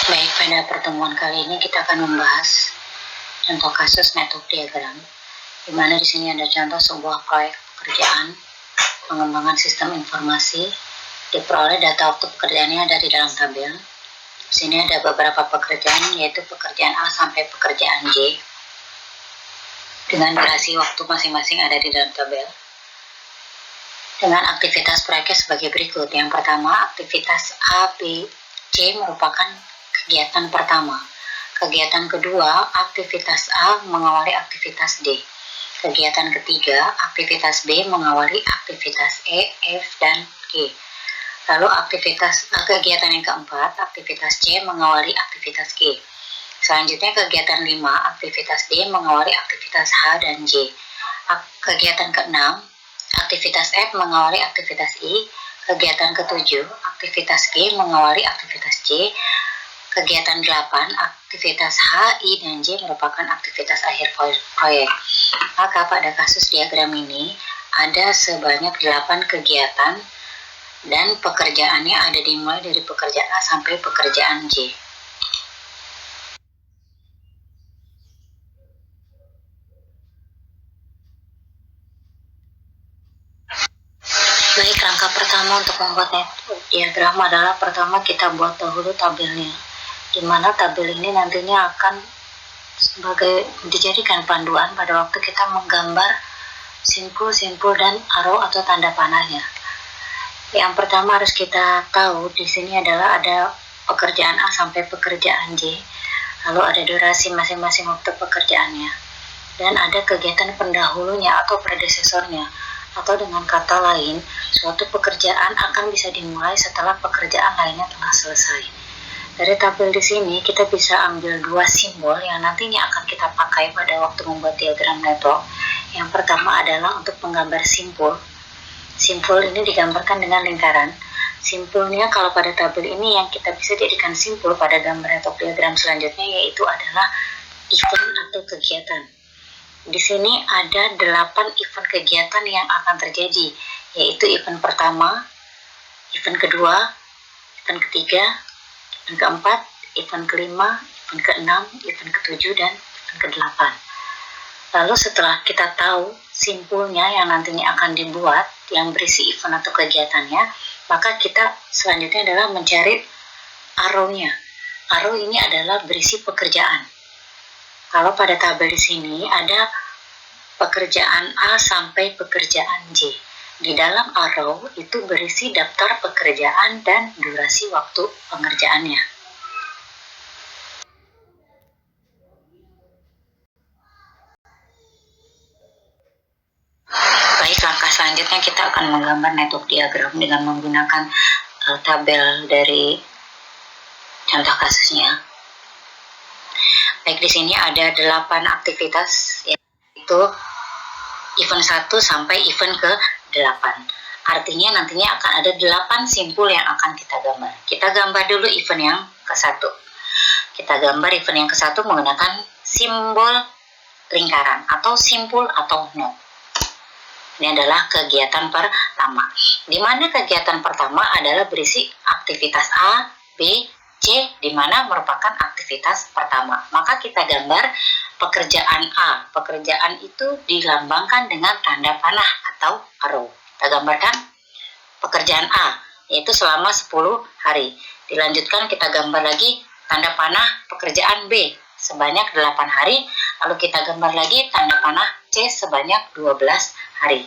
Baik, pada pertemuan kali ini kita akan membahas contoh kasus network diagram, di mana di sini ada contoh sebuah proyek pekerjaan pengembangan sistem informasi. Diperoleh data waktu pekerjaannya dari dalam tabel. Di sini ada beberapa pekerjaan, yaitu pekerjaan A sampai pekerjaan J, dengan durasi waktu masing-masing ada di dalam tabel. Dengan aktivitas proyeknya sebagai berikut. Yang pertama, aktivitas A, B, C merupakan kegiatan pertama. Kegiatan kedua, aktivitas A mengawali aktivitas D. Kegiatan ketiga, aktivitas B mengawali aktivitas E, F, dan G. Lalu kegiatan yang keempat, aktivitas C mengawali aktivitas G. Selanjutnya kegiatan 5, aktivitas D mengawali aktivitas H dan J. Kegiatan keenam, aktivitas F mengawali aktivitas I. Kegiatan ketujuh, aktivitas G mengawali aktivitas J. Kegiatan 8, aktivitas H, I, dan J merupakan aktivitas akhir proyek. Maka pada kasus diagram ini ada sebanyak 8 kegiatan dan pekerjaannya ada dimulai dari pekerjaan A sampai pekerjaan J. Baik, langkah pertama untuk membuat network diagram adalah pertama kita buat dahulu tabelnya, di mana tabel ini nantinya akan sebagai dijadikan panduan pada waktu kita menggambar simpul-simpul dan arrow atau tanda panahnya. Yang pertama harus kita tahu di sini adalah ada pekerjaan A sampai pekerjaan J, lalu ada durasi masing-masing waktu pekerjaannya, dan ada kegiatan pendahulunya atau predesesornya, atau dengan kata lain, suatu pekerjaan akan bisa dimulai setelah pekerjaan lainnya telah selesai. Dari tabel di sini kita bisa ambil dua simbol yang nantinya akan kita pakai pada waktu membuat diagram network. Yang pertama adalah untuk menggambar simpul. Simpul ini digambarkan dengan lingkaran. Simpulnya kalau pada tabel ini yang kita bisa jadikan simpul pada gambar network diagram selanjutnya yaitu adalah event atau kegiatan. Di sini ada 8 event kegiatan yang akan terjadi, yaitu event pertama, event kedua, event ketiga, event keempat, event kelima, event keenam, event ketujuh, dan event kedelapan. Lalu setelah kita tahu simpulnya yang nantinya akan dibuat, yang berisi event atau kegiatannya, maka kita selanjutnya adalah mencari arrow-nya. Arrow ini adalah berisi pekerjaan. Kalau pada tabel di sini ada pekerjaan A sampai pekerjaan J. Di dalam arrow itu berisi daftar pekerjaan dan durasi waktu pengerjaannya. Baik, langkah selanjutnya kita akan menggambar network diagram dengan menggunakan tabel dari contoh kasusnya. Baik, di sini ada 8 aktivitas, yaitu event 1 sampai event ke-8. Artinya nantinya akan ada 8 simpul yang akan kita gambar. Kita gambar dulu event yang ke-1. Kita gambar event yang ke-1 menggunakan simbol lingkaran atau simpul atau node. Ini adalah kegiatan pertama. Di mana kegiatan pertama adalah berisi aktivitas A, B, C, di mana merupakan aktivitas pertama. Maka kita gambar pekerjaan A. Pekerjaan itu dilambangkan dengan tanda panah atau arrow. Kita gambarkan pekerjaan A, yaitu selama 10 hari. Dilanjutkan kita gambar lagi tanda panah pekerjaan B sebanyak 8 hari. Lalu kita gambar lagi tanda panah C sebanyak 12 hari.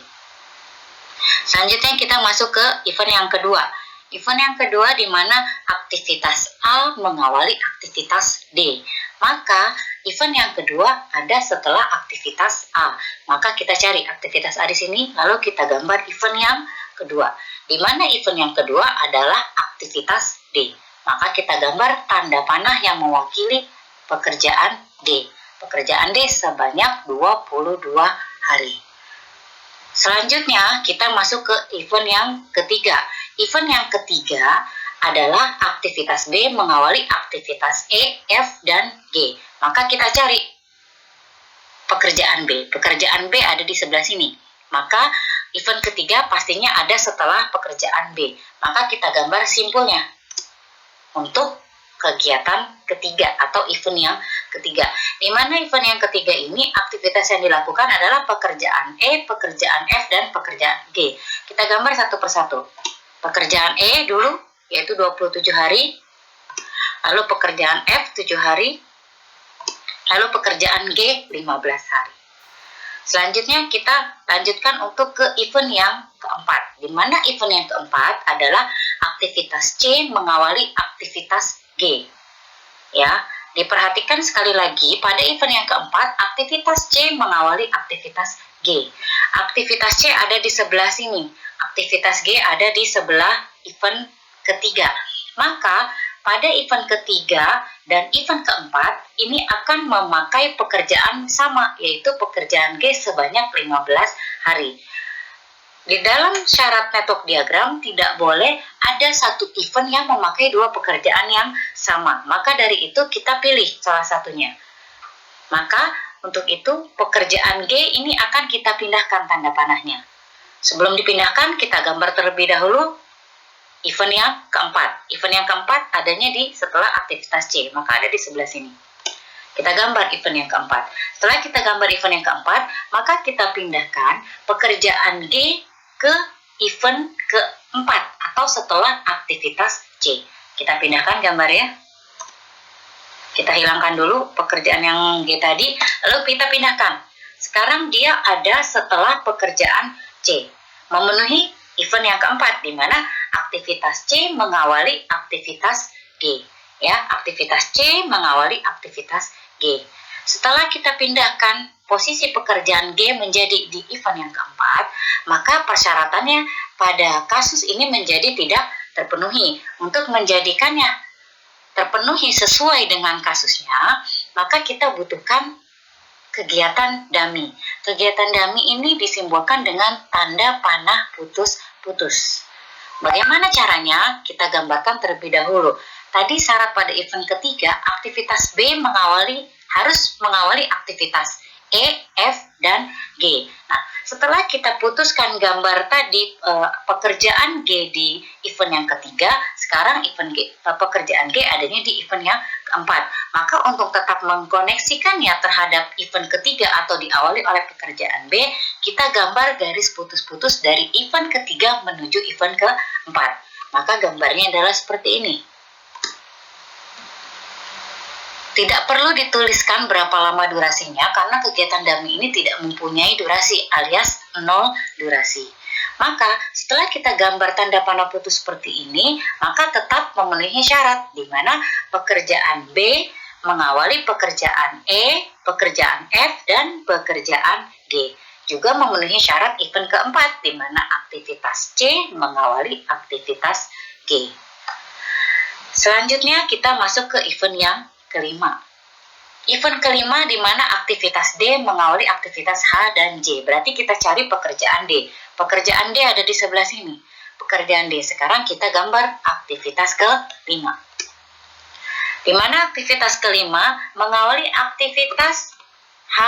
Selanjutnya kita masuk ke event yang kedua. Event yang kedua di mana aktivitas A mengawali aktivitas D. Maka event yang kedua ada setelah aktivitas A. Maka kita cari aktivitas A di sini, lalu kita gambar event yang kedua. Di mana event yang kedua adalah aktivitas D. Maka kita gambar tanda panah yang mewakili pekerjaan D. Pekerjaan D sebanyak 22 hari. Selanjutnya kita masuk ke event yang ketiga. Event yang ketiga adalah aktivitas B mengawali aktivitas E, F, dan G. Maka kita cari pekerjaan B. Pekerjaan B ada di sebelah sini. Maka event ketiga pastinya ada setelah pekerjaan B. Maka kita gambar simpulnya. Untuk kegiatan ketiga atau event yang ketiga. Di mana event yang ketiga ini aktivitas yang dilakukan adalah pekerjaan E, pekerjaan F, dan pekerjaan G. Kita gambar satu persatu. Pekerjaan E dulu, yaitu 27 hari. Lalu pekerjaan F 7 hari. Lalu pekerjaan G 15 hari. Selanjutnya kita lanjutkan untuk ke event yang keempat. Di mana event yang keempat adalah aktivitas C mengawali aktivitas G. Ya, diperhatikan sekali lagi pada event yang keempat, aktivitas C mengawali aktivitas G. Aktivitas C ada di sebelah sini, aktivitas G ada di sebelah event ketiga. Maka pada event ketiga dan event keempat ini akan memakai pekerjaan sama, yaitu pekerjaan G sebanyak 15 hari. Di dalam syarat network diagram tidak boleh ada satu event yang memakai dua pekerjaan yang sama. Maka dari itu kita pilih salah satunya. Maka untuk itu pekerjaan G ini akan kita pindahkan tanda panahnya. Sebelum dipindahkan kita gambar terlebih dahulu event yang keempat. Event yang keempat adanya di setelah aktivitas C, maka ada di sebelah sini. Kita gambar event yang keempat. Setelah kita gambar event yang keempat, maka kita pindahkan pekerjaan G ke event keempat atau setelah aktivitas C. Kita pindahkan gambarnya. Kita hilangkan dulu pekerjaan yang G tadi, lalu kita pindahkan. Sekarang dia ada setelah pekerjaan C. Memenuhi event yang keempat, di mana aktivitas C mengawali aktivitas G. Ya, aktivitas C mengawali aktivitas G. Setelah kita pindahkan posisi pekerjaan G menjadi di event yang keempat, maka persyaratannya pada kasus ini menjadi tidak terpenuhi. Untuk menjadikannya terpenuhi sesuai dengan kasusnya, maka kita butuhkan kegiatan dummy. Kegiatan dummy ini disimbolkan dengan tanda panah putus-putus. Bagaimana caranya? Kita gambarkan terlebih dahulu. Tadi syarat pada event ketiga, aktivitas B harus mengawali aktivitas E, F, dan G. Nah, setelah kita putuskan gambar tadi pekerjaan G di event yang ketiga, sekarang pekerjaan G adanya di event yang keempat. Maka untuk tetap mengkoneksikannya terhadap event ketiga atau diawali oleh pekerjaan B, kita gambar garis putus-putus dari event ketiga menuju event keempat. Maka gambarnya adalah seperti ini. Tidak perlu dituliskan berapa lama durasinya karena kegiatan dummy ini tidak mempunyai durasi alias 0 durasi. Maka setelah kita gambar tanda panah putus seperti ini, maka tetap memenuhi syarat di mana pekerjaan B mengawali pekerjaan E, pekerjaan F, dan pekerjaan G. Juga memenuhi syarat event keempat di mana aktivitas C mengawali aktivitas G. Selanjutnya kita masuk ke event yang kelima. Event kelima di mana aktivitas D mengawali aktivitas H dan J. Berarti kita cari pekerjaan D. Pekerjaan D ada di sebelah sini. Pekerjaan D. Sekarang kita gambar aktivitas kelima. Di mana aktivitas kelima mengawali aktivitas H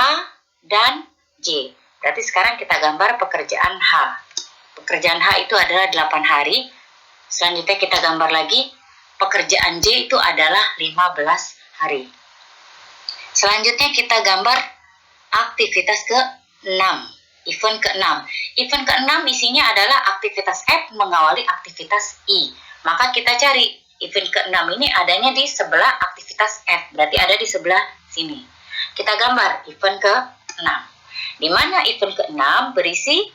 dan J. Berarti sekarang kita gambar pekerjaan H. Pekerjaan H itu adalah 8 hari. Selanjutnya kita gambar lagi. Pekerjaan J itu adalah 15 hari. Selanjutnya kita gambar aktivitas ke-6, event ke-6. Event ke-6 isinya adalah aktivitas F mengawali aktivitas I. Maka kita cari event ke-6 ini adanya di sebelah aktivitas F, berarti ada di sebelah sini. Kita gambar event ke-6. Di mana event ke-6 berisi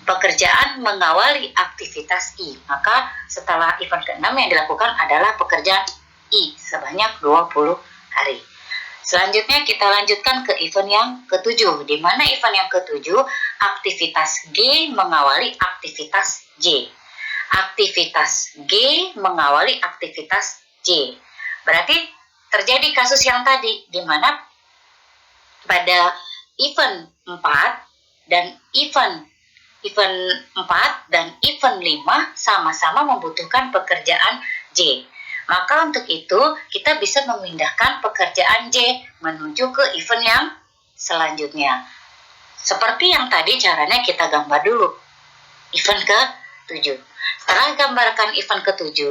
pekerjaan mengawali aktivitas I. Maka setelah event ke-6 yang dilakukan adalah pekerjaan I sebanyak 20 hari. Selanjutnya kita lanjutkan ke event yang ke-7. Di mana event yang ke-7 aktivitas G mengawali aktivitas J. Aktivitas G mengawali aktivitas J. Berarti terjadi kasus yang tadi di mana pada event 4 dan event 4 dan event 5 sama-sama membutuhkan pekerjaan J. Maka untuk itu kita bisa memindahkan pekerjaan J menuju ke event yang selanjutnya. Seperti yang tadi caranya kita gambar dulu event ke-7. Setelah gambarkan event ke-7,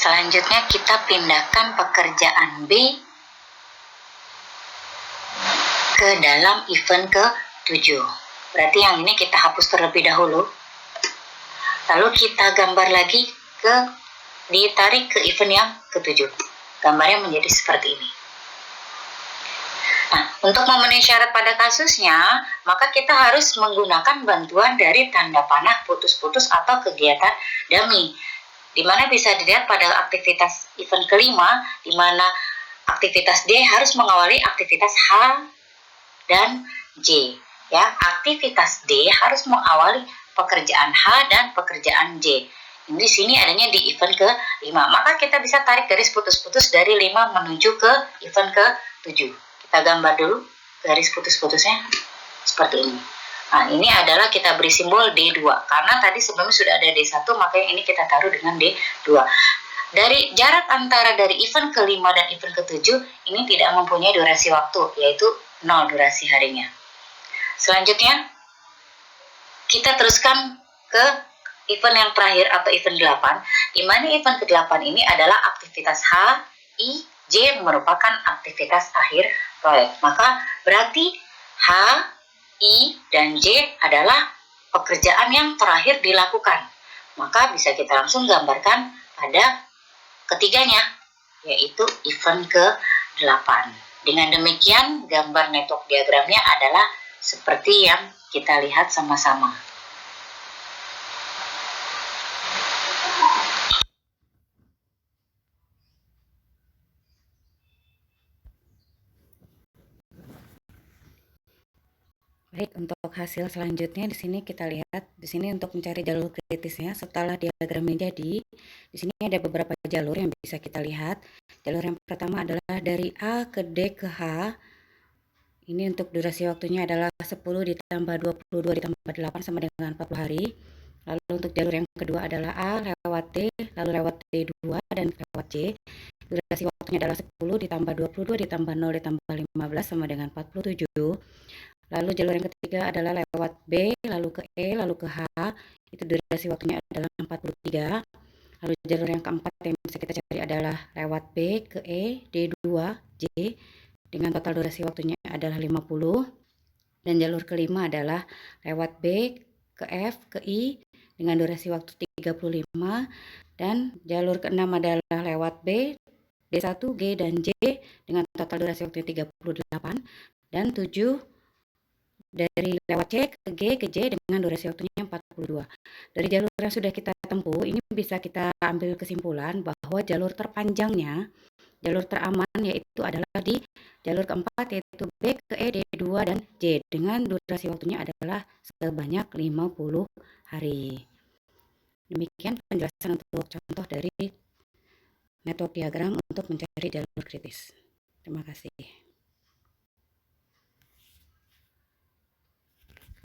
Selanjutnya kita pindahkan pekerjaan B ke dalam event ke-7. Berarti yang ini kita hapus terlebih dahulu. Lalu kita gambar lagi ditarik ke event yang ke-7. Gambarnya menjadi seperti ini. Nah, untuk memenuhi syarat pada kasusnya, maka kita harus menggunakan bantuan dari tanda panah putus-putus atau kegiatan dummy. Di mana bisa dilihat pada aktivitas event kelima, di mana aktivitas D harus mengawali aktivitas H dan J. Ya, aktivitas D harus mengawali pekerjaan H dan pekerjaan J. Di sini adanya di event ke-5. Maka kita bisa tarik garis putus-putus dari 5 menuju ke event ke-7. Kita gambar dulu garis putus-putusnya seperti ini. Nah, ini adalah kita beri simbol D2. Karena tadi sebelumnya sudah ada D1, makanya ini kita taruh dengan D2. Dari jarak antara dari event ke-5 dan event ke-7, ini tidak mempunyai durasi waktu, yaitu 0 durasi harinya. Selanjutnya, kita teruskan ke event yang terakhir atau event 8, di mana event ke-8 ini adalah aktivitas H, I, J merupakan aktivitas akhir proyek. Maka berarti H, I, dan J adalah pekerjaan yang terakhir dilakukan. Maka bisa kita langsung gambarkan pada ketiganya, yaitu event ke-8. Dengan demikian, gambar network diagramnya adalah seperti yang kita lihat sama-sama. Baik, untuk hasil selanjutnya di sini kita lihat, di sini untuk mencari jalur kritisnya setelah diagramnya jadi, di sini ada beberapa jalur yang bisa kita lihat. Jalur yang pertama adalah dari A ke D ke H. Ini untuk durasi waktunya adalah 10 ditambah 22 ditambah 8 sama dengan 40 hari. Lalu untuk jalur yang kedua adalah A lewat D, lalu lewat D2 dan lewat J. Durasi waktunya adalah 10 ditambah 22 ditambah 0 ditambah 15 sama dengan 47. Lalu jalur yang ketiga adalah lewat B, lalu ke E, lalu ke H. Itu durasi waktunya adalah 43. Lalu jalur yang keempat yang bisa kita cari adalah lewat B ke E, D2, J. Dengan total durasi waktunya adalah 50. Dan jalur kelima adalah lewat B ke F ke I dengan durasi waktu 35. Dan jalur keenam adalah lewat B, D1, G, dan J dengan total durasi waktu 38. Dan 7 dari lewat C ke G ke J dengan durasi waktunya 42. Dari jalur yang sudah kita tempuh, ini bisa kita ambil kesimpulan bahwa jalur terpanjangnya, jalur teraman yaitu adalah di jalur keempat, yaitu B ke E, D2, dan J dengan durasi waktunya adalah sebanyak 50 hari. Demikian penjelasan untuk contoh dari network diagram untuk mencari jalur kritis. Terima kasih.